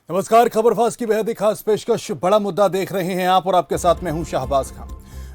नमस्कार, खबरफास्ट की बेहद ही खास पेशकश। बड़ा मुद्दा देख रहे हैं आप और आपके साथ मैं हूं शाहबाज खान।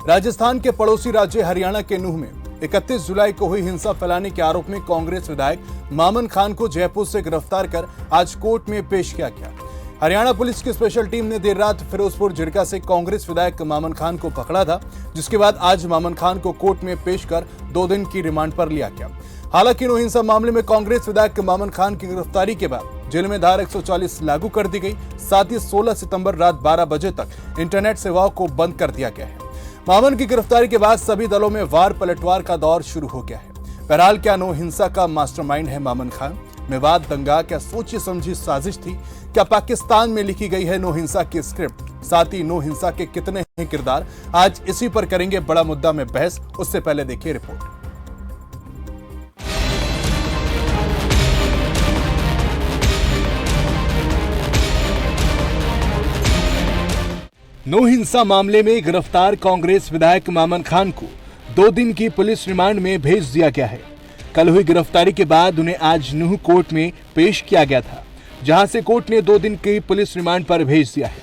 राजस्थान के पड़ोसी राज्य हरियाणा के नूंह में 31 जुलाई को हुई हिंसा फैलाने के आरोप में कांग्रेस विधायक मामन खान को जयपुर से गिरफ्तार कर आज कोर्ट में पेश किया गया। हरियाणा पुलिस की स्पेशल टीम ने देर रात फिरोजपुर झिड़का से कांग्रेस विधायक मामन खान को पकड़ा था, जिसके बाद आज मामन खान को कोर्ट में पेश कर 2 दिन की रिमांड पर लिया गया। हालांकि नूंह हिंसा मामले में कांग्रेस विधायक मामन खान की गिरफ्तारी के बाद जेल में धारा 140 लागू कर दी गई। साथ ही 16 सितंबर रात 12 बजे तक इंटरनेट सेवाओं को बंद कर दिया गया है। मामन की गिरफ्तारी के बाद सभी दलों में वार पलटवार का दौर शुरू हो गया है। बहरहाल, क्या नूंह हिंसा का मास्टरमाइंड है मामन खान? मेवात दंगा क्या सोची समझी साजिश थी? क्या पाकिस्तान में लिखी गई है नूंह हिंसा की स्क्रिप्ट? साथ ही नूंह हिंसा के कितने हैं किरदार? आज इसी पर करेंगे बड़ा मुद्दा में बहस। उससे पहले देखिए रिपोर्ट। नूंह हिंसा मामले में गिरफ्तार कांग्रेस विधायक मामन खान को 2 दिन की पुलिस रिमांड में भेज दिया गया है। कल हुई गिरफ्तारी के बाद उन्हें आज नूंह कोर्ट में पेश किया गया था, जहां से कोर्ट ने 2 दिन की पुलिस रिमांड पर भेज दिया है।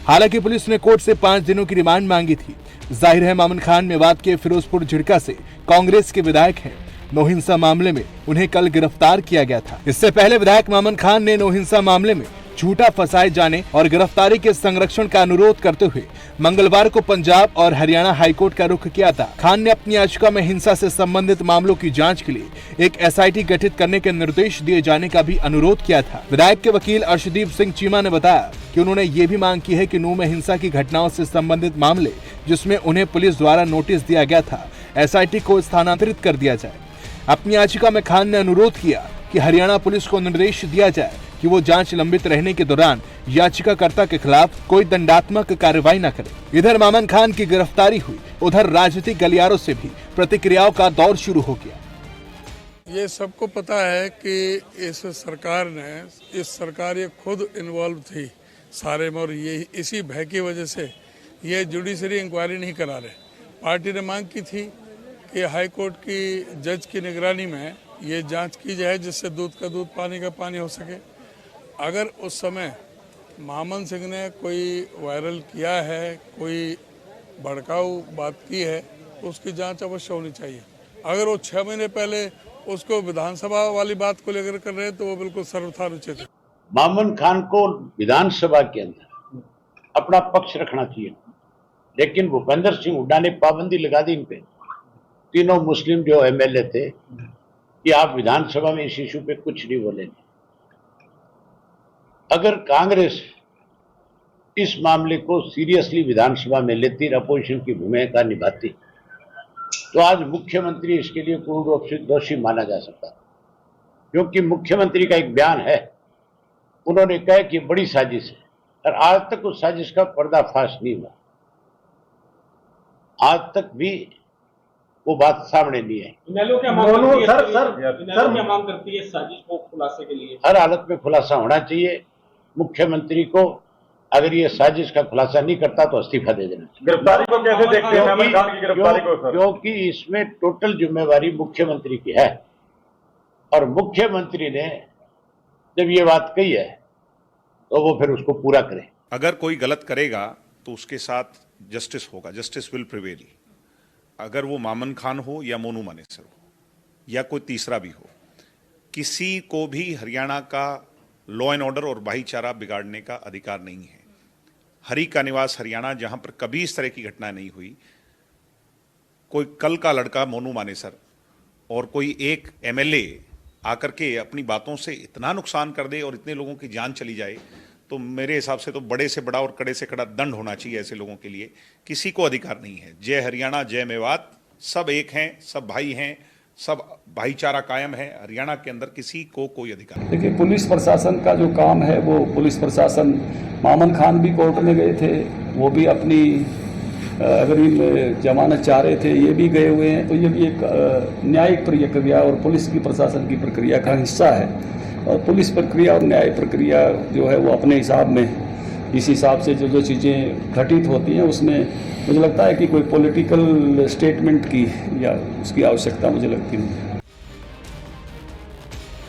हालांकि पुलिस ने कोर्ट से 5 दिनों की रिमांड मांगी थी। जाहिर है मामन खान मेवात के फिरोजपुर झिड़का से कांग्रेस के विधायक हैं। नूंह हिंसा मामले में उन्हें कल गिरफ्तार किया गया था। इससे पहले विधायक मामन खान ने नूंह हिंसा मामले में झूठा फंसाए जाने और गिरफ्तारी के संरक्षण का अनुरोध करते हुए मंगलवार को पंजाब और हरियाणा हाईकोर्ट का रुख किया था। खान ने अपनी याचिका में हिंसा से संबंधित मामलों की जांच के लिए एक एसआईटी गठित करने के निर्देश दिए जाने का भी अनुरोध किया था। विधायक के वकील अर्शदीप सिंह चीमा ने बताया कि उन्होंने ये भी मांग की है कि नूंह में हिंसा की घटनाओं से संबंधित मामले जिसमें उन्हें पुलिस द्वारा नोटिस दिया गया था, एसआईटी को स्थानांतरित कर दिया जाए। अपनी याचिका में खान ने अनुरोध किया कि हरियाणा पुलिस को निर्देश दिया जाए कि वो जांच लंबित रहने के दौरान याचिकाकर्ता के खिलाफ कोई दंडात्मक कार्रवाई न करे। इधर मामन खान की गिरफ्तारी हुई, उधर राजनीतिक गलियारों से भी प्रतिक्रियाओं का दौर शुरू हो गया। ये सबको पता है कि इस सरकार ये खुद इन्वॉल्व थी सारे में, और ये इसी भय की वजह से ये जुडिशरी इंक्वायरी नहीं करा रहे। पार्टी ने मांग की थी कि हाई कोर्ट की जज की निगरानी में ये जांच की जाए, जिससे दूध का दूध पानी का पानी हो सके। अगर उस समय मामन सिंह ने कोई वायरल किया है, कोई भड़काऊ बात की है, तो उसकी जांच अवश्य होनी चाहिए। अगर वो 6 महीने पहले उसको विधानसभा वाली बात को लेकर कर रहे हैं तो वो बिल्कुल सर्वथा अनुचित है। मामन खान को विधानसभा के अंदर अपना पक्ष रखना चाहिए, लेकिन भूपेंद्र सिंह हुड्डा ने पाबंदी लगा दी इन पे। तीनों मुस्लिम जो एमएलए थे कि आप विधानसभा में इस इशू पे कुछ नहीं बोलेंगे। अगर कांग्रेस इस मामले को सीरियसली विधानसभा में लेती और अपोजिशन की भूमिका निभाती तो आज मुख्यमंत्री इसके लिए पूर्ण रूप से दोषी माना जा सकता, क्योंकि मुख्यमंत्री का एक बयान है, उन्होंने कहा कि बड़ी साजिश है और आज तक उस साजिश का पर्दाफाश नहीं हुआ। आज तक भी वो बात सामने नहीं है। क्या मांग करती है साजिश को खुलासे के लिए? हर हालत में खुलासा होना चाहिए। मुख्यमंत्री को अगर ये साजिश का खुलासा नहीं करता तो इस्तीफा दे देना चाहिए। गिरफ्तारी को कैसे देखते हैं मामन खान की गिरफ्तारी को सर? क्योंकि इसमें टोटल जिम्मेवारी मुख्यमंत्री की है, और मुख्यमंत्री ने जब ये बात कही है तो वो फिर उसको पूरा करे। अगर कोई गलत करेगा तो उसके साथ जस्टिस होगा, जस्टिस विल प्रिवेल। अगर वो मामन खान हो या मोनू मानेसर हो या कोई तीसरा भी हो, किसी को भी हरियाणा का लॉ एंड ऑर्डर और भाईचारा बिगाड़ने का अधिकार नहीं है। हरि का निवास हरियाणा, जहां पर कभी इस तरह की घटना नहीं हुई, कोई कल का लड़का मोनू मानेसर और कोई एक एमएलए आकर के अपनी बातों से इतना नुकसान कर दे और इतने लोगों की जान चली जाए, तो मेरे हिसाब से तो बड़े से बड़ा और कड़े से कड़ा दंड होना चाहिए ऐसे लोगों के लिए। किसी को अधिकार नहीं है। जय हरियाणा, जय मेवात, सब एक हैं, सब भाई हैं, सब भाईचारा कायम है। हरियाणा के अंदर किसी को कोई अधिकार नहीं। देखिए, पुलिस प्रशासन का जो काम है वो पुलिस प्रशासन, मामन खान भी कोर्ट में गए थे, वो भी अपनी अग्रिम जमानत चाह रहे थे, ये भी गए हुए हैं। तो ये भी एक न्यायिक प्रक्रिया और पुलिस की प्रशासन की प्रक्रिया का हिस्सा है। और पुलिस प्रक्रिया और न्याय प्रक्रिया जो है वो अपने हिसाब में, इस हिसाब से जो चीज़ें घटित होती हैं उसमें मुझे लगता है कि कोई पॉलिटिकल स्टेटमेंट की या उसकी आवश्यकता मुझे लगती नहीं।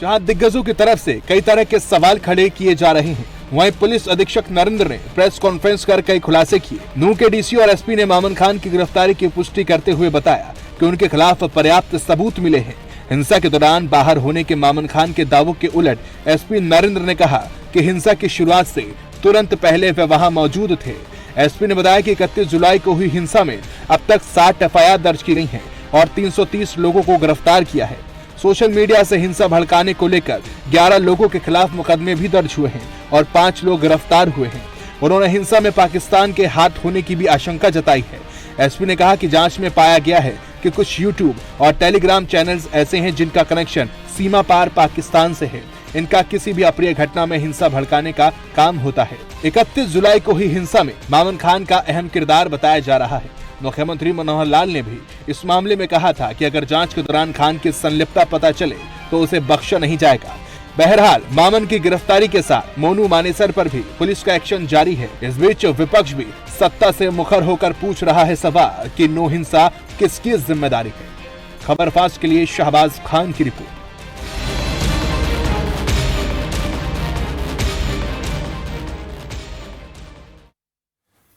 जहां दिग्गजों की तरफ से कई तरह के सवाल खड़े किए जा रहे हैं, वहीं पुलिस अधीक्षक नरेंद्र ने प्रेस कॉन्फ्रेंस कर कई खुलासे किए। नूंह के डीसी और एसपी ने मामन खान की गिरफ्तारी की पुष्टि करते हुए बताया कि उनके खिलाफ पर्याप्त सबूत मिले हैं। हिंसा के दौरान बाहर होने के मामन खान के दावों के उलट एसपी नरेंद्र ने कहा कि हिंसा की शुरुआत से तुरंत पहले वे वहां मौजूद थे। एसपी ने बताया कि 31 जुलाई को हुई हिंसा में अब तक 60 एफआईआर दर्ज की गई हैं और 330 लोगों को गिरफ्तार किया है। सोशल मीडिया से हिंसा भड़काने को लेकर 11 लोगों के खिलाफ मुकदमे भी दर्ज हुए हैं और 5 लोग गिरफ्तार हुए हैं। उन्होंने हिंसा में पाकिस्तान के हाथ होने की भी आशंका जताई है। एसपी ने कहा कि जांच में पाया गया है कि कुछ यूट्यूब और टेलीग्राम चैनल्स ऐसे हैं जिनका कनेक्शन सीमा पार पाकिस्तान से है। इनका किसी भी अप्रिय घटना में हिंसा भड़काने का काम होता है। 31 जुलाई को हुई हिंसा में मामन खान का अहम किरदार बताया जा रहा है। मुख्यमंत्री मनोहर लाल ने भी इस मामले में कहा था कि अगर जांच के दौरान खान की संलिप्तता पता चले तो उसे बख्शा नहीं जाएगा। बहरहाल मामन की गिरफ्तारी के साथ मोनू मानेसर पर भी पुलिस का एक्शन जारी है। इस बीच विपक्ष भी सत्ता से मुखर होकर पूछ रहा है सवाल कि नूंह हिंसा किसकी जिम्मेदारी है। खबर फास्ट के लिए शहबाज खान की रिपोर्ट।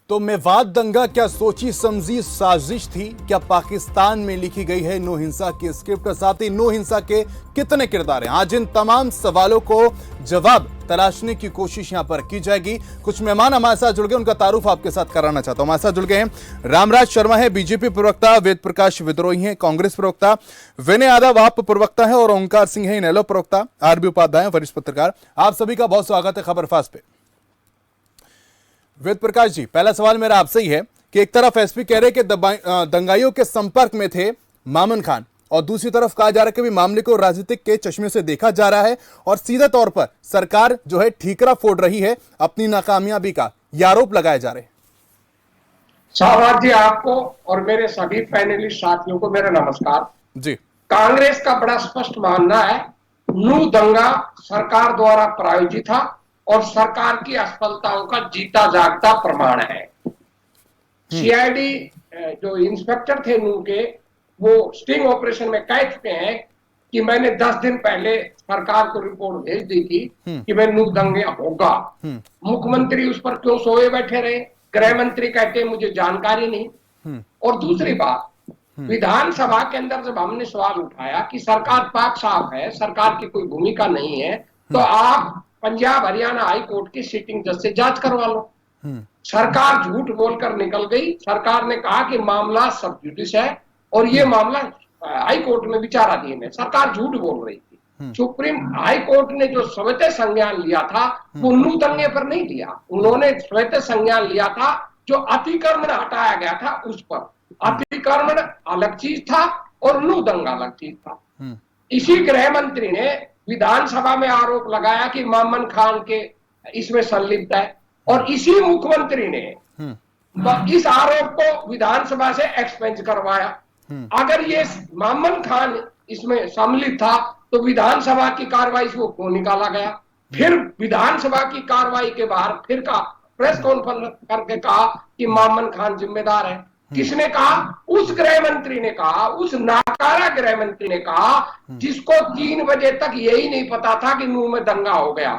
तो मेवात दंगा क्या सोची समझी साजिश थी? क्या पाकिस्तान में लिखी गई है नूंह हिंसा की स्क्रिप्ट? साथ ही नूंह हिंसा के कितने किरदार हैं? आज इन तमाम सवालों को जवाब तलाशने की कोशिश यहां पर की जाएगी। कुछ मेहमान हमारे साथ जुड़ गए, उनका तारुफ आपके साथ कराना चाहता हूं। हमारे साथ जुड़ गए हैं रामराज शर्मा है, बीजेपी प्रवक्ता, वेद प्रकाश विद्रोही हैं, कांग्रेस प्रवक्ता, विनय यादव आप प्रवक्ता है और ओंकार सिंह है इनेलो प्रवक्ता, आरबी उपाध्याय वरिष्ठ पत्रकार। आप सभी का बहुत स्वागत है खबर फास्ट पे। वेद प्रकाश जी, पहला सवाल मेरा आपसे ही है कि एक तरफ एसपी कह रहे कि दंगाइयों के संपर्क में थे मामन खान और दूसरी तरफ कहा जा रहा है कि मामले को राजनीतिक के चश्मे से देखा जा रहा है और सीधे तौर पर सरकार जो है ठीकरा फोड़ रही है अपनी नाकामयाबी का, ये आरोप लगाए जा रहे हैं। शाहबाज जी, आपको और मेरे सभी पैनलिस्ट साथियों को मेरा नमस्कार जी। कांग्रेस का बड़ा स्पष्ट मानना है नूंह दंगा सरकार द्वारा प्रायोजित था और सरकार की असफलताओं का जीता जागता प्रमाण है। सीआईडी जो इंस्पेक्टर थे नूंह के, वो स्टिंग ऑपरेशन में कह चुके हैं कि मैंने 10 दिन पहले सरकार को रिपोर्ट भेज दी थी कि मैं नूंह दंगे होगा। मुख्यमंत्री उस पर क्यों सोए बैठे रहे? गृह मंत्री कहते मुझे जानकारी नहीं। और दूसरी बात, विधानसभा के अंदर जब हमने सवाल उठाया कि सरकार पाक साफ है, सरकार की कोई भूमिका नहीं है, तो आप पंजाब हरियाणा हाई कोर्ट की सिटिंग जज से जांच करवा लो। सरकार झूठ बोलकर निकल गई। सरकार ने कहा कि मामला सब जुडिस है और ये मामला हाई कोर्ट में विचाराधीन है। सरकार झूठ बोल रही थी। सुप्रीम हाई कोर्ट ने जो स्वैत संज्ञान लिया था वो नूंह दंगे पर नहीं लिया। उन्होंने स्वैत संज्ञान लिया था जो अतिक्रमण हटाया गया था उस पर। अतिक्रमण अलग चीज था और नूंह दंगा अलग चीज था। इसी गृह मंत्री ने विधानसभा में आरोप लगाया कि मामन खान के इसमें संलिप्त है और इसी मुख्यमंत्री ने इस आरोप को विधानसभा से एक्सपेंज करवाया। अगर ये मामन खान इसमें सम्मिलित था तो विधानसभा की कार्रवाई से वो क्यों निकाला गया? फिर विधानसभा की कार्रवाई के बाहर फिर का प्रेस कॉन्फ्रेंस करके कहा कि मामन खान जिम्मेदार है। किसने कहा? उस गृह मंत्री ने कहा, उस नाकारा गृह मंत्री ने कहा जिसको 3 बजे तक यही नहीं पता था कि नूंह में दंगा हो गया।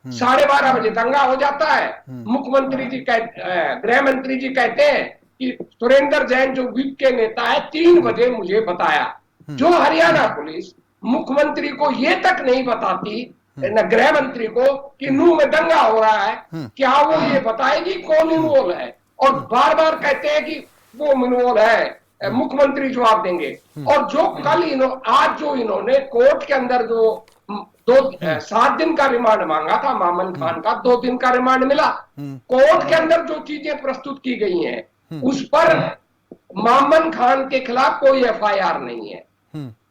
12:30 बजे दंगा हो जाता है। मुख्यमंत्री जी गृह मंत्री जी कहते हैं कि सुरेंद्र जैन जो विप के नेता है 3 बजे मुझे बताया। जो हरियाणा पुलिस मुख्यमंत्री को ये तक नहीं बताती न गृह मंत्री को कि नूंह में दंगा हो रहा है, क्या वो ये बताएगी कौन इन्वॉल्व है? और बार बार कहते हैं कि वो इन्वॉल्व है, मुख्यमंत्री जवाब देंगे। और जो कल आज जो इन्होंने कोर्ट के अंदर जो 7 दिन का रिमांड मांगा था मामन खान का, 2 दिन का रिमांड मिला। कोर्ट के अंदर जो चीजें प्रस्तुत की गई हैं उस पर मामन खान के खिलाफ कोई एफआईआर नहीं है।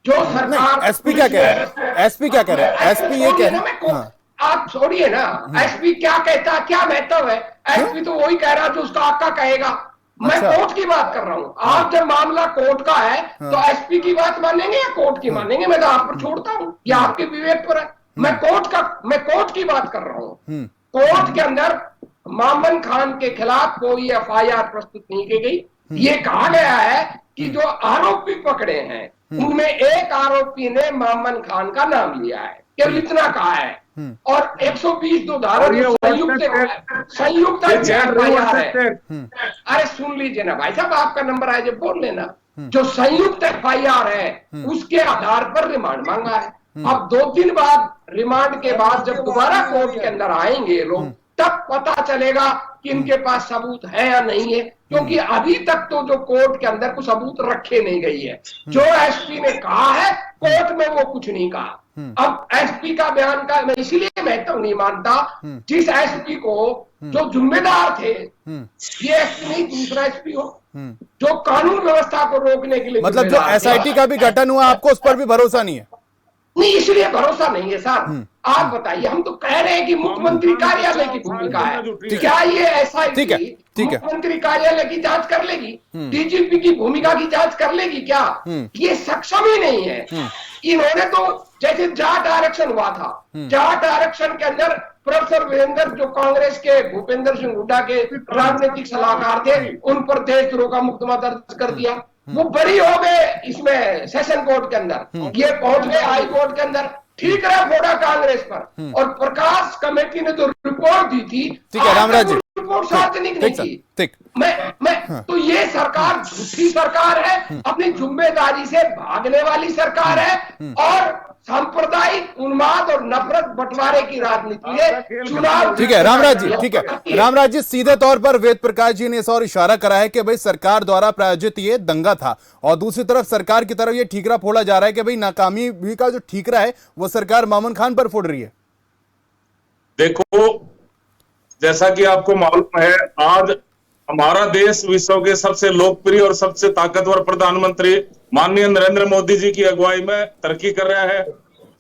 जो सरकार एसपी क्या कह रहे हैं? एसपी क्या कह रहे हैं? एसपी ये कह रहे हैं, आप छोड़िए ना, एसपी क्या कहता है, क्या महत्व है? एसपी तो वही कह रहा जो उसका आका कहेगा। मैं कोर्ट की बात कर रहा हूँ। आप जब मामला कोर्ट का है तो एसपी की बात मानेंगे या कोर्ट की मानेंगे? मैं तो आप पर छोड़ता हूँ, ये आपके विवेक पर है। मैं कोर्ट की बात कर रहा हूँ। कोर्ट के अंदर मामन खान के खिलाफ कोई एफआईआर प्रस्तुत नहीं की गई। ये कहा गया है कि जो आरोपी पकड़े हैं उनमें एक आरोपी ने मामन खान का नाम लिया है, केवल इतना कहा है। और 120 दो धारा जो संयुक्त FIR है। अरे सुन लीजिए ना भाई साहब, आपका नंबर आए जब बोल लेना। जो संयुक्त FIR है उसके आधार पर रिमांड मांगा है। अब 2 दिन बाद रिमांड के बाद जब दोबारा कोर्ट के अंदर आएंगे लोग, तब पता चलेगा कि इनके पास सबूत है या नहीं है, क्योंकि अभी तक तो जो कोर्ट के अंदर कुछ सबूत रखे नहीं गई है। जो SP ने कहा है कोर्ट में वो कुछ नहीं कहा। अब SP का बयान का मैं इसीलिए महत्व नहीं मानता, जिस SP को जो जिम्मेदार थे, ये SP नहीं दूसरा SP हो जो कानून व्यवस्था को रोकने के लिए, मतलब जो SIT का भी गठन हुआ आपको उस पर भी भरोसा नहीं है? नहीं, इसलिए भरोसा नहीं है सर। आप बताइए, हम तो कह रहे हैं कि मुख्यमंत्री कार्यालय की भूमिका है, क्या ये SIT मुख्यमंत्री कार्यालय की जांच कर लेगी? DGP की भूमिका की जांच कर लेगी क्या? ये सक्षम ही नहीं है। इन्होंने तो जैसे जाट आरक्षण हुआ था, जाट आरक्षण के अंदर प्रोफेसर वीरेंद्र जो कांग्रेस के भूपेंद्र सिंह हुड्डा के राजनीतिक सलाहकार थे, उन पर देशद्रोह का मुकदमा दर्ज कर दिया। वो बरी हो गए इसमें सेशन कोर्ट के अंदर, ये पहुंच गए हाई कोर्ट के अंदर। ठीक रहा फोड़ा कांग्रेस पर। और प्रकाश कमेटी ने जो रिपोर्ट दी थी, ठीक है रामराज जी, रिपोर्ट सार्वजनिक नहीं थी। मैं तो ये सरकार झूठी सरकार है, अपनी जिम्मेदारी से भागने वाली सरकार है, और सांप्रदायिक उन्माद और नफरत बंटवारे की राजनीति है। चुनाव ठीक है रामराज जी, ठीक है रामराज जी, सीधे तौर पर वेद प्रकाश जी ने इस और इशारा करा है कि भाई सरकार द्वारा प्रायोजित ये दंगा था, और दूसरी तरफ सरकार की तरफ ये ठीकरा फोड़ा जा रहा है कि भाई नाकामी भी का जो ठीकरा है वो सरकार मामून खान पर फोड़ रही है। देखो, जैसा कि आपको मालूम है, आज हमारा देश विश्व के सबसे लोकप्रिय और सबसे ताकतवर प्रधानमंत्री माननीय नरेंद्र मोदी जी की अगुवाई में तरक्की कर रहा है।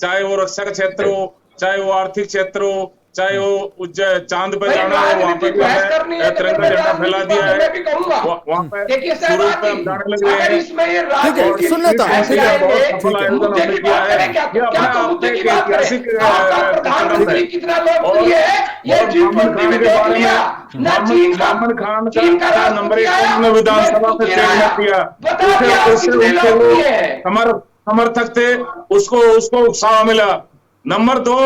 चाहे वो रक्षा का क्षेत्र हो, चाहे वो आर्थिक क्षेत्र हो, चाहे वो चांद पे जाना हो, वहां पे तिरंगा झंडा फैला दिया है, वहां पे सूरज पे हम जाने लगे हैं। ठीक है, सुन लेता हूं। मामन खान का नंबर 1 में विधानसभा से चयन किया, समर्थक थे, उसको उत्साह मिला। नंबर 2,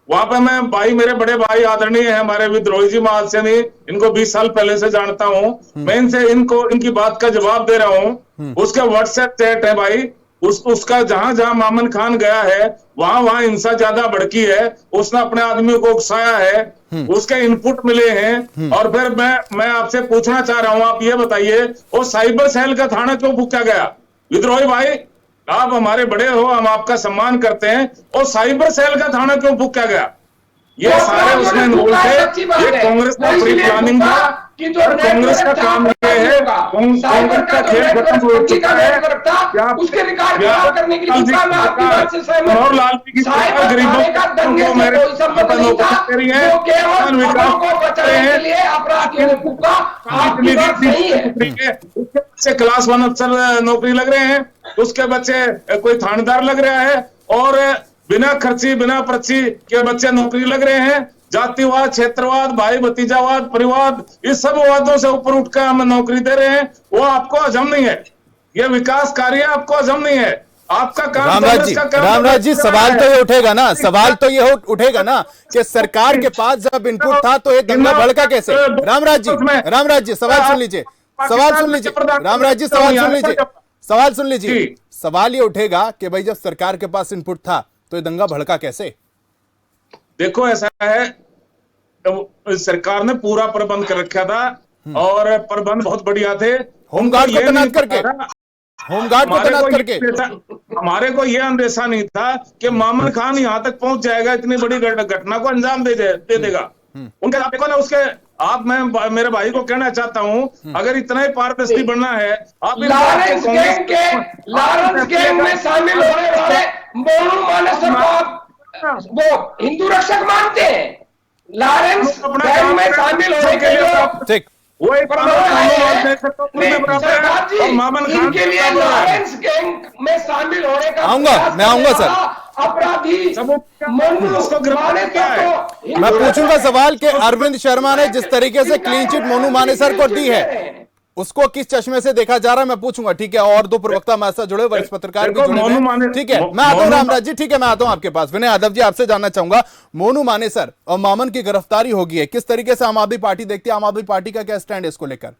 वहां पे मैं भाई, मेरे बड़े भाई आदरणीय है हमारे विद्रोही जी महासेनी, इनको 20 साल पहले से जानता हूं मैं, इनकी बात का जवाब दे रहा हूं। उसके व्हाट्सएप चैट है भाई, उसका जहां मामन खान गया है वहां हिंसा ज्यादा भड़की है, उसने अपने आदमियों को उकसाया है, उसके इनपुट मिले हैं। और फिर मैं आपसे पूछना चाह रहा हूं, आप ये बताइए, वो साइबर सेल का थाना क्यों फूका गया? विद्रोही भाई, आप हमारे बड़े हो, हम आपका सम्मान करते हैं, और साइबर सेल का थाना क्यों फूका गया? ये सारे उसमें इन्वॉल्व थे। ये कांग्रेस का प्री प्लानिंग था, और कांग्रेस का काम ये है, कांग्रेस का खेल खत्म हो चुका है। मनोहर लाल जी की गरीबों को मेरे नौकरी है, बच्चे क्लास 1 अफसर नौकरी लग रहे हैं, उसके बच्चे कोई थानेदार लग रहा है, और बिना खर्ची बिना पर्ची के बच्चे नौकरी लग रहे हैं। जातिवाद, क्षेत्रवाद, भाई भतीजावाद, परिवाद, इस सब वादों से ऊपर उठकर हम नौकरी दे रहे हैं, वो आपको हजम नहीं है। ये विकास कार्य आपको हजम नहीं है। आपका काम रामराज जी, सवाल तो ये उठेगा ना, सवाल तो ये उठेगा ना कि सरकार के पास जब इनपुट था तो ये दंगा भड़का कैसे? रामराज जी सवाल सुन लीजिए, रामराज जी सवाल सुन लीजिए। सवाल ये उठेगा कि भाई जब सरकार के पास इनपुट था तो ये दंगा भड़का कैसे? देखो, ऐसा है, तो सरकार ने पूरा प्रबंध कर रखा था, और प्रबंध बहुत बढ़िया थे। होमगार्ड को तैनात करके हमारे को यह अंदेशा नहीं था कि मामन खान यहां तक पहुंच जाएगा, इतनी बड़ी घटना को अंजाम दे देगा। उनके देखो ना, उसके मैं मेरे भाई को कहना चाहता हूं, अगर इतना ही पारदर्शी बनना है, आप लॉरेंस गैंग में शामिल होने वाले मोनू मानेसर को वो हिंदू रक्षक मानते हैं। लॉरेंस गैंग में शामिल होने के लिए वो एक इनके लिए लॉरेंस गैंग में शामिल होने का मैं आऊंगा सर। अपराधी मैं पूछूंगा सवाल कि अरविंद शर्मा ने जिस तरीके से क्लीन चिट मोनू मानेसर को दी है, उसको किस चश्मे से देखा जा रहा है मैं पूछूंगा, ठीक है। और दो प्रवक्ता हमारे साथ जुड़े, वरिष्ठ पत्रकार भी जुड़े हैं, ठीक है। मैं आता हूं रामराज जी, ठीक है, मैं आता हूं आपके पास। विनय यादव जी, आपसे जानना चाहूंगा, मोनू मानेसर और मामन की गिरफ्तारी होगी है, किस तरीके से आम आदमी पार्टी देखती है, आम आदमी पार्टी का क्या स्टैंड है इसको लेकर?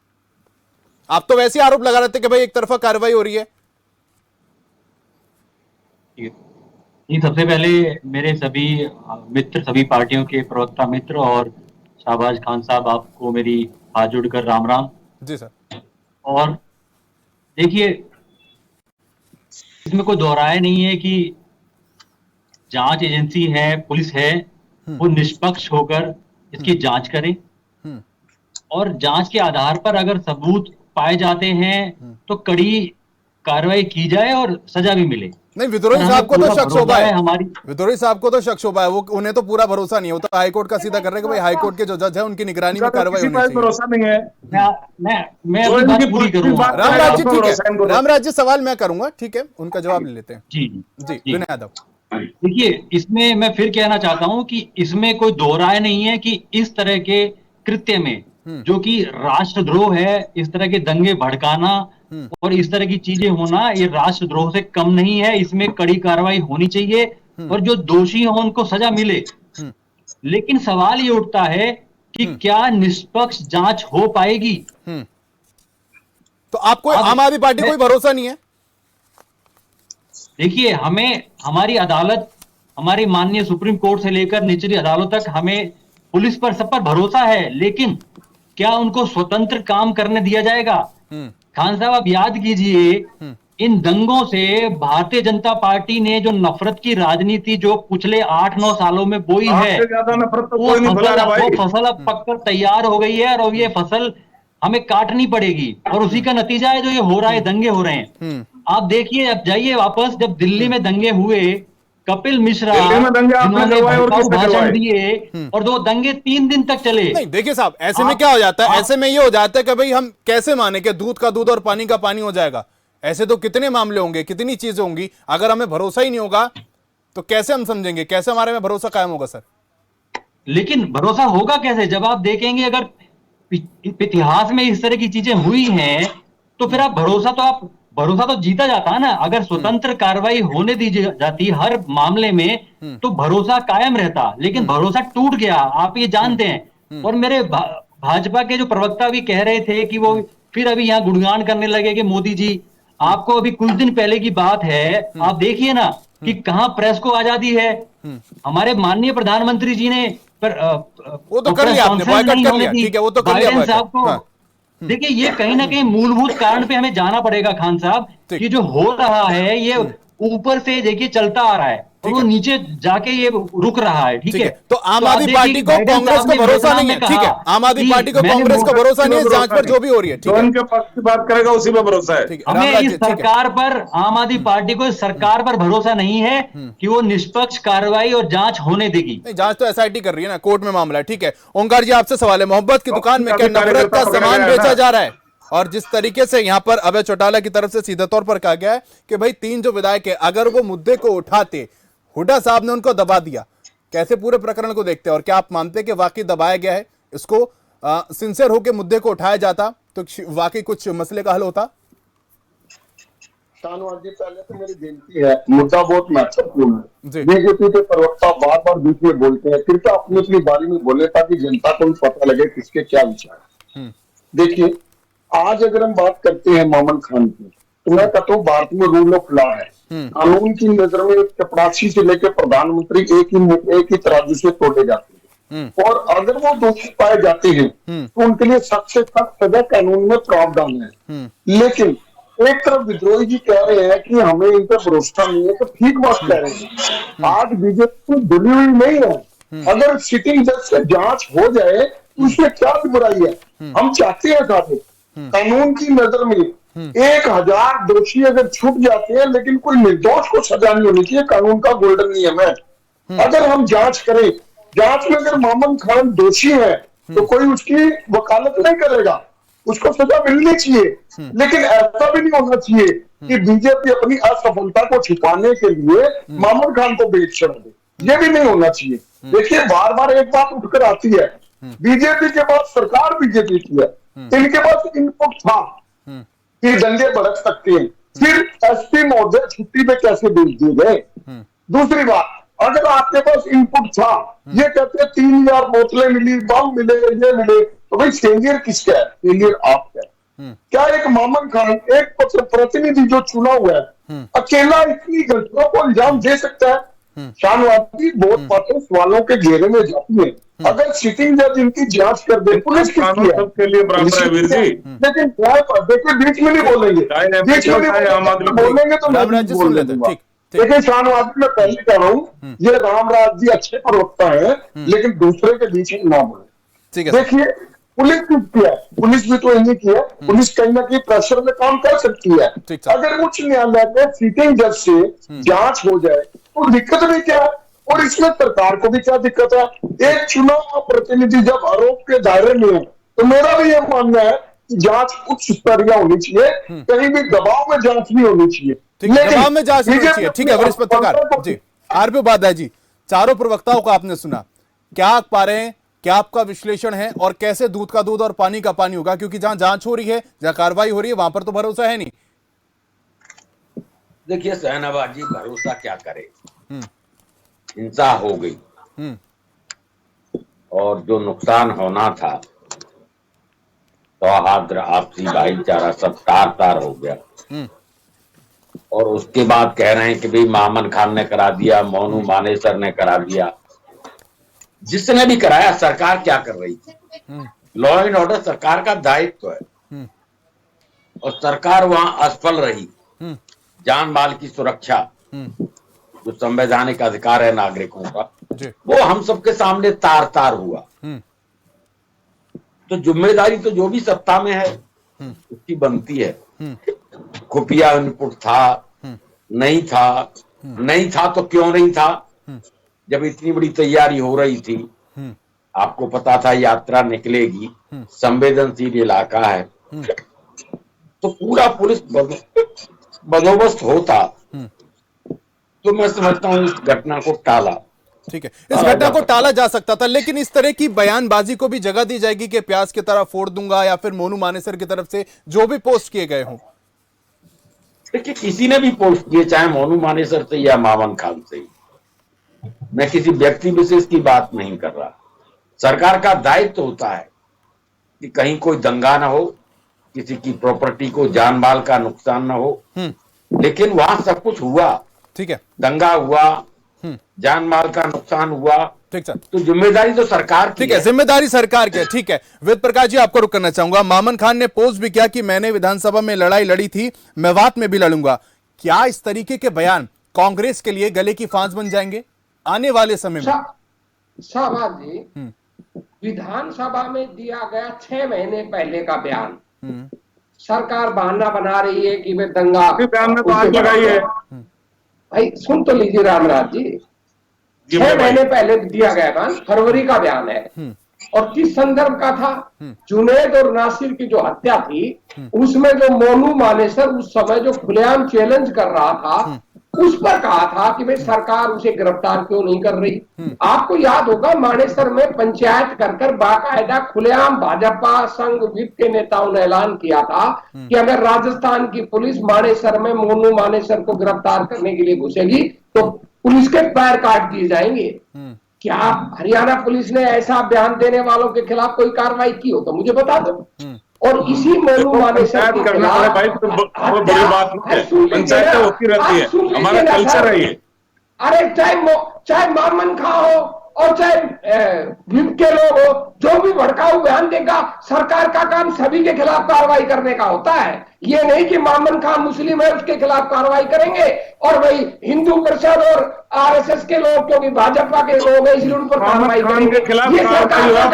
आप तो वैसे आरोप लगा रहे थे कि भाई एक तरफा कार्रवाई हो रही है। सबसे पहले मेरे सभी मित्र, सभी पार्टियों के प्रवक्ता मित्र और शाहबाज खान साहब, आपको मेरी हाथ जोड़कर राम राम। जी सर। और देखिए, इसमें कोई दोहराया नहीं है कि जांच एजेंसी है, पुलिस है, वो निष्पक्ष होकर इसकी जांच करे और जांच के आधार पर अगर सबूत पाए जाते हैं तो कड़ी कार्रवाई की जाए और सजा भी मिले। नहीं, विद्रोही साहब को तो शक शोभा है, हमारी विद्रोही साहब को तो शक शोभा है, वो उन्हें तो पूरा भरोसा नहीं होता। हाईकोर्ट का सीधा कर रहे हैं कि भाई हाईकोर्ट के जो जज है उनकी निगरानी में कार्रवाई होनी चाहिए। भरोसा नहीं है। मैं अपनी बात पूरी करूंगा। रामराज जी, ठीक है, रामराज जी सवाल मैं करूंगा, ठीक है, उनका जवाब ले लेते हैं। जी विनय यादव। देखिए, इसमें मैं फिर कहना चाहता हूं कि इसमें कोई दो राय नहीं है कि इस तरह के कृत्य में, जो कि राष्ट्रद्रोह है, इस तरह के दंगे भड़काना और इस तरह की चीजें होना, ये राष्ट्रद्रोह से कम नहीं है। इसमें कड़ी कार्रवाई होनी चाहिए और जो दोषी हो उनको सजा मिले। लेकिन सवाल ये उठता है कि क्या निष्पक्ष जांच हो पाएगी? तो आपको आम आदमी पार्टी को भरोसा नहीं है? देखिए, हमें हमारी अदालत, हमारी माननीय सुप्रीम कोर्ट से लेकर निचली अदालत तक हमें पुलिस पर, सब पर भरोसा है, लेकिन क्या उनको स्वतंत्र काम करने दिया जाएगा? खान साहब, आप याद कीजिए, इन दंगों से भारतीय जनता पार्टी ने जो नफरत की राजनीति जो पिछले 8-9 सालों में बोई है, वो फसल अब पककर तैयार हो गई है और ये फसल हमें काटनी पड़ेगी और उसी का नतीजा है जो ये हो रहा है, दंगे हो रहे हैं। आप देखिए, अब जाइए वापस, जब दिल्ली में दंगे हुए, कपिल मिश्रा जिन्होंने भाषण दिए और दो दंगे 3 दिन तक चले। नहीं, देखिए साहब, ऐसे में क्या हो जाता है, ऐसे में ये हो जाता है कि भाई हम कैसे माने कि दूध का दूध और पानी का पानी हो जाएगा। ऐसे तो कितने मामले होंगे, कितनी चीजें होंगी, अगर हमें भरोसा ही नहीं होगा तो कैसे हम समझेंगे, कैसे हमारे में भरोसा कायम होगा सर? लेकिन भरोसा होगा कैसे? जब आप देखेंगे अगर इतिहास में इस तरह की चीजें हुई हैं तो फिर आप भरोसा तो जीता जाता है ना। अगर स्वतंत्र कार्रवाई होने दी जाती हर मामले में तो भरोसा कायम रहता, लेकिन भरोसा टूट गया, आप ये जानते हैं। और मेरे भाजपा के जो प्रवक्ता भी कह रहे थे कि वो फिर अभी यहाँ गुणगान करने लगे कि मोदी जी, आपको अभी कुछ दिन पहले की बात है, आप देखिए ना कि कहां प्रेस को आजादी है। हमारे माननीय प्रधानमंत्री जी ने वो तो कर लिया आपने, बॉयकॉट कर लिया, ठीक है, वो तो कर लिया साहब को। देखिए, ये कहीं ना कहीं मूलभूत कारण पे हमें जाना पड़ेगा खान साहब, कि जो हो रहा है ये ऊपर से देखिए चलता आ रहा है और वो नीचे जाके ये रुक रहा है, ठीक है। तो आम आदमी पार्टी को कांग्रेस को भरोसा नहीं है, ठीक है, आम आदमी पार्टी को कांग्रेस को भरोसा नहीं है जांच पर जो भी हो रही है, ठीक है, उनके पक्ष की बात करेगा उसी पे भरोसा है। हमें इस सरकार पर, आम आदमी पार्टी को इस सरकार पर भरोसा नहीं है कि वो निष्पक्ष कार्रवाई और जांच होने देगी। जांच तो एसआईटी कर रही है ना, कोर्ट में मामला है, ठीक है। ओंकार जी, आपसे सवाल है, मोहब्बत की दुकान में क्या नफरत का सामान बेचा जा रहा है? और जिस तरीके से यहां पर अभय चौटाला की तरफ से सीधे तौर पर कहा गया है कि भाई 3 जो विधायक है, अगर वो मुद्दे को उठाते, हुड्डा साहब ने उनको दबा दिया, कैसे पूरे प्रकरण को देखते हैं? और क्या आप मानते हैं कि वाकई दबाया गया है? इसको सिंसियर होकर मुद्दे को उठाया जाता तो वाकई कुछ मसले का हल होता? शाहनवाज जी, पहले तो मेरी बेनती है, मुद्दा बहुत महत्वपूर्ण है। बीजेपी के प्रवक्ता बार बार बीच में बोलते हैं, कृपया अपनी अपनी बारी में बोले ताकि जनता को भी पता लगे किसके क्या विचार। देखिए, आज अगर हम बात करते हैं मामन खान की, तो मैं कहता हूँ भारत में रूल ऑफ लॉ है। कानून की नजर में चपरासी से लेकर प्रधानमंत्री एक ही तराजू से तोड़े जाते हैं, और अगर वो दोषी पाए जाते हैं तो उनके लिए सख्त से सख्त सजा कानून में प्रावधान है। लेकिन एक तरफ विद्रोही जी कह रहे हैं कि हमें इन पर भरोसा नहीं है, तो ठीक बात कह रहे हैं। आज बीजेपी डुली हुई नहीं है। अगर सिटिंग जज से जांच हो जाए तो उसमें क्या बुराई है? हम चाहते हैं साथ कानून की नजर में 1000 दोषी अगर छूट जाते हैं, लेकिन कोई निर्दोष को सजा नहीं होनी चाहिए, कानून का गोल्डन नियम है। अगर हम जांच करें, जांच में अगर मामन खान दोषी है तो कोई उसकी वकालत नहीं करेगा, उसको सजा मिलनी चाहिए। लेकिन ऐसा भी नहीं होना चाहिए कि बीजेपी अपनी असफलता को छिपाने के लिए मामन खान को बेच चढ़ा दे, ये भी नहीं होना चाहिए। देखिए, बार बार एक बात उठकर आती है, बीजेपी के बाद सरकार बीजेपी की है, इनके पास इनपुट था कि दंगे भड़क सकते हैं, फिर एसपी महोदय छुट्टी पे कैसे भेज दिए गए? दूसरी बात, अगर आपके पास इनपुट था, ये कहते 3000 बोतलें मिली, बम मिले, ये मिले, तो भाई फेलियर किसका है? फेलियर आपका है। क्या एक मामन खान, एक प्रतिनिधि जो चुना हुआ है, अकेला इतनी घटनाओं को अंजाम दे सकता है? शाहनवाज बहुत बातें सवालों के घेरे में जाती है। अगर सिटिंग जज इनकी जांच कर दे, पुलिस किसकी है? सबके लिए बराबर है वीर जी। लेकिन देखिए बीच में नहीं बोलेंगे, बीच में नहीं बोलेंगे तो मैं बोल दूंगा। देखिए शाहनवाज, मैं पहले कह रहा हूँ, ये रामराज जी अच्छे प्रवक्ता है, लेकिन दूसरे के बीच में ना बोले। देखिए पुलिस किसकी है? पुलिस भी तो इन्हीं की है। पुलिस कहीं ना कहीं प्रेशर में काम कर सकती है। अगर उच्च न्यायालय के सिटिंग जज से जांच हो जाए तो दिक्कत भी क्या है? और इसमें सरकार को भी क्या दिक्कत है? एक चुनाव प्रतिनिधि जब आरोप के दायरे में है, तो मेरा भी यह मानना है कि जांच उच्च स्तरीय होनी चाहिए, कहीं भी दबाव में जांच नहीं होनी चाहिए। दबाव में जांच होनी चाहिए। ठीक है वरिष्ठ पत्रकार जी, आरपी उपाध्याय जी, चारों प्रवक्ताओं को आपने सुना, क्या आप पा रहे हैं, क्या आपका विश्लेषण है, और कैसे दूध का दूध और पानी का पानी होगा? क्योंकि जहां जांच हो रही है, जहां कार्रवाई हो रही है, वहां पर तो भरोसा है नहीं। देखिए शाहनवाज जी, भरोसा क्या करे, हिंसा हो गई और जो नुकसान होना था, सौहार्द, आपसी भाईचारा सब तार तार हो गया। और उसके बाद कह रहे हैं कि भाई मामन खान ने करा दिया, मोनू मानेसर ने करा दिया। जिसने भी कराया, सरकार क्या कर रही थी? लॉ एंड ऑर्डर सरकार का दायित्व है और सरकार वहां असफल रही। जान माल की सुरक्षा जो संवैधानिक अधिकार है नागरिकों का, वो हम सबके सामने तार तार हुआ। तो जिम्मेदारी तो जो भी सत्ता में है उसकी बनती है। खुफिया इनपुट था, नहीं था, नहीं था तो क्यों नहीं था? जब इतनी बड़ी तैयारी हो रही थी, आपको पता था यात्रा निकलेगी, संवेदनशील इलाका है, तो पूरा पुलिस बंदोबस्त होता, तो मैं समझता हूं इस घटना को टाला। ठीक है, इस घटना को टाला जा सकता था, लेकिन इस तरह की बयानबाजी को भी जगह दी जाएगी कि प्याज की तरह फोड़ दूंगा, या फिर मोनू मानेसर की तरफ से जो भी पोस्ट किए गए हों? देखिए किसी ने भी पोस्ट किए, चाहे मोनू मानेसर से या मामन खान से, मैं किसी व्यक्ति विशेष की बात नहीं कर रहा। सरकार का दायित्व होता है कि कहीं कोई दंगा ना हो, किसी की प्रॉपर्टी को जान माल का नुकसान ना हो, लेकिन वहां सब कुछ हुआ। ठीक है, दंगा हुआ, जान माल का नुकसान हुआ, ठीक सर, तो जिम्मेदारी तो सरकार की ठीक है, जिम्मेदारी सरकार की है। ठीक है, वेद प्रकाश जी आपको रुक करना चाहूंगा। मामन खान ने पोस्ट भी किया कि मैंने विधानसभा में लड़ाई लड़ी थी, मेवात में भी लड़ूंगा। क्या इस तरीके के बयान कांग्रेस के लिए गले की फांस बन जाएंगे आने वाले समय में? शाहबाज जी, विधानसभा में दिया गया 6 महीने पहले का बयान, सरकार बहाना बना रही है कि वे दंगा बयान में बात लगाई है। भाई सुन तो लीजिए रामराज जी, 6 महीने पहले दिया गया बयान, फरवरी का बयान है, और किस संदर्भ का था? जुनैद और नासिर की जो हत्या थी, उसमें जो मोनू मानेसर उस समय जो खुलेआम चैलेंज कर रहा था, उस पर कहा था कि भाई सरकार उसे गिरफ्तार क्यों नहीं कर रही। आपको याद होगा मानेसर में पंचायत कर कर बाकायदा खुलेआम भाजपा संघ विप के नेताओं ने ऐलान किया था कि अगर राजस्थान की पुलिस मानेसर में मोनू मानेसर को गिरफ्तार करने के लिए घुसेगी तो पुलिस के पैर काट दिए जाएंगे। क्या हरियाणा पुलिस ने ऐसा बयान देने वालों के खिलाफ कोई कार्रवाई की हो तो मुझे बता दो। और इसी मोनू मानेसर के खिलाफ भाई तो वो बड़ी बात नहीं है, पंचायत होती रहती है, हमारा कल्चर है ये। अरे चाहे मामन खां हो और चाहे विप के लोग हो, जो भी भड़काऊ बयान देगा, सरकार का काम सभी के खिलाफ कार्रवाई करने का होता है। ये नहीं कि मामन खान मुस्लिम है उसके खिलाफ कार्रवाई करेंगे और वही हिंदू परिषद और आरएसएस के लोग क्योंकि भाजपा के लोग हैं इसलिए उन पर कार्रवाई करेंगे। ये सरकार का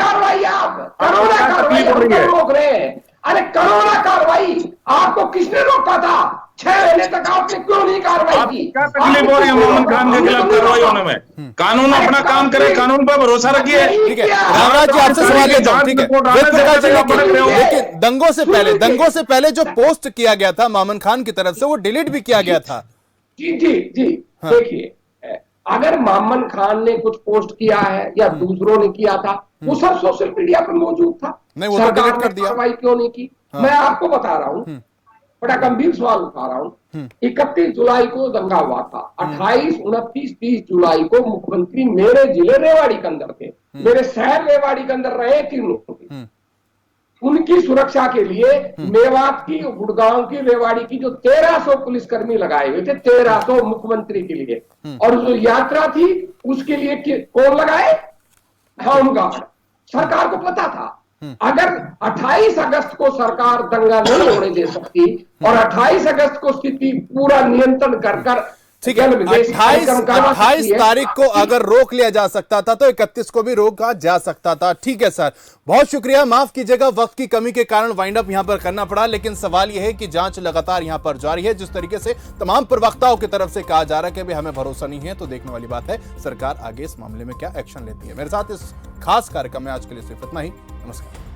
कार्रवाई, आप करोड़ा कार्रवाई रोक रहे हैं। अरे करोड़ा कार्रवाई आपको किसने रोका था? 6 महीने तक आपने क्यों नहीं कार्रवाई की? क्या तकलीफ हो रही है मोहम्मद खान के खिलाफ कार्रवाई होने में? कानून अपना काम करे, कानून पर भरोसा रखिए। ठीक है, रामराज जी आपसे सवाल लेता हूं। ठीक है, वेद प्रकाश जी, लेकिन दंगों से पहले जो पोस्ट किया गया था मामन खान की तरफ से, वो डिलीट भी किया गया था। जी जी जी, देखिए अगर मामन खान ने कुछ पोस्ट किया है या दूसरों ने किया था, वो सब सोशल मीडिया पर मौजूद था। नहीं, वो तो सरकार डिलीट कर ने दिया। कार्रवाई क्यों नहीं की? मैं आपको बता रहा हूं, बड़ा गंभीर सवाल उठा रहा हूं। 31 जुलाई को दंगा हुआ था, 28, 29, 30 जुलाई को मुख्यमंत्री मेरे जिले रेवाड़ी के अंदर थे, मेरे शहर रेवाड़ी के अंदर रहे 3 लोग। उनकी सुरक्षा के लिए मेवात की, गुड़गांव की, रेवाड़ी की जो 1300 पुलिसकर्मी लगाए हुए थे, 1300 मुख्यमंत्री के लिए। और जो यात्रा थी उसके लिए कौन लगाए? होमगार्ड। सरकार को पता था अगर 28 अगस्त को सरकार दंगा नहीं होने दे सकती और 28 अगस्त को स्थिति पूरा नियंत्रण कर ठीक है, 28 तारीख को अगर रोक लिया जा सकता था तो 31 को भी रोका जा सकता था। ठीक है सर, बहुत शुक्रिया। माफ कीजिएगा, वक्त की कमी के कारण वाइंड अप यहां पर करना पड़ा, लेकिन सवाल यह है कि जांच लगातार यहां पर जारी है। जिस तरीके से तमाम प्रवक्ताओं की तरफ से कहा जा रहा है कि भाई हमें भरोसा नहीं है, तो देखने वाली बात है सरकार आगे इस मामले में क्या एक्शन लेती है। मेरे साथ इस खास कार्यक्रम में आज के लिए सिर्फ इतना ही। नमस्कार।